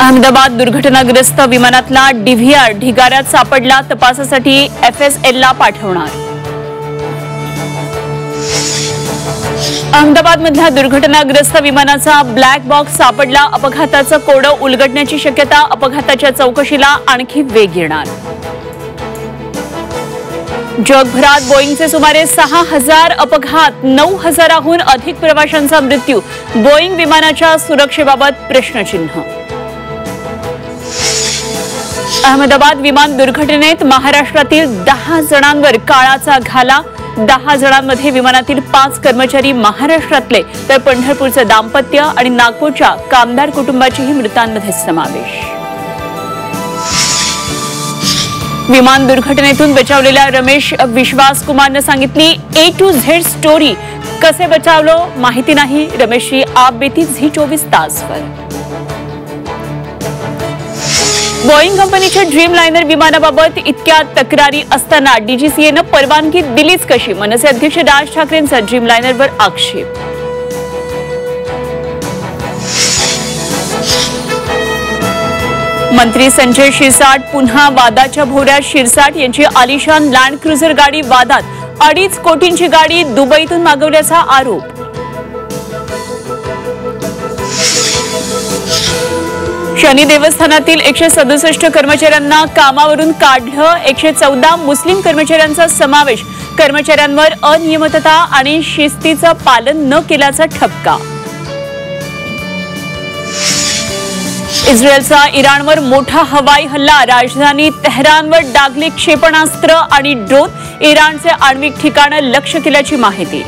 अहमदाबाद दुर्घटनाग्रस्त विमानातला डीव्हीआर ढिगाऱ्यात सापडला, तपासासाठी FSLला पाठवणार। अहमदाबादमधल्या दुर्घटनाग्रस्त विमानाचा ब्लॅक बॉक्स सापडला, अपघाताचं कोडं उलगडण्याची शक्यता, अपघाताच्या चौकशीला आणखी वेग येणार। जगभरात बोईंगचे सुमारे 6000 अपघात, 9000हून अधिक प्रवाशांचा मृत्यू, बोईंग विमानाच्या सुरक्षेबाबत प्रश्नचिन्ह। अहमदाबाद विमान दुर्घटनेत महाराष्ट्रातील 10 जणांवर काळाचा घाला, 10 जणांमध्ये विमानातील 5 कर्मचारी महाराष्ट्रातले, तर पंढरपूरचे दाम्पत्य आणि नागपूरच्या कामदार कुटुंबाचीही मृतांमध्ये समावेश। विमान दुर्घटनेतून बचावलेल्या रमेश विश्वास कुमारने सांगितली A to Z स्टोरी, कसे बचावलो माहिती नाही, रमेशची आपबीती झी24 तासवर। बोईंग कंपनीच्या ड्रीम लायनर विमानाबाबत इतक्या तक्रारी असताना DGCAनं परवानगी दिलीच कशी, मनसे अध्यक्ष राज ठाकरेंचा ड्रीम लायनरवर आक्षेप। मंत्री संजय शिरसाट पुन्हा वादाच्या भोवऱ्यात, शिरसाट यांची आलिशान लँड क्रुझर गाडी वादात, 2.5 कोटींची गाडी दुबईतून मागवल्याचा आरोप। शनी देवस्थानातील 167 कर्मचाऱ्यांना कामावरून काढलं, 114 मुस्लिम कर्मचाऱ्यांचा समावेश, कर्मचाऱ्यांवर अनियमितता आणि शिस्तीचं पालन न केल्याचा ठपका। इस्रायलचा इराणवर मोठा हवाई हल्ला, राजधानी तेहरानवर डागले क्षेपणास्त्र आणि ड्रोन, इराणचे आण्विक ठिकाणं लक्ष्य केल्याची माहिती।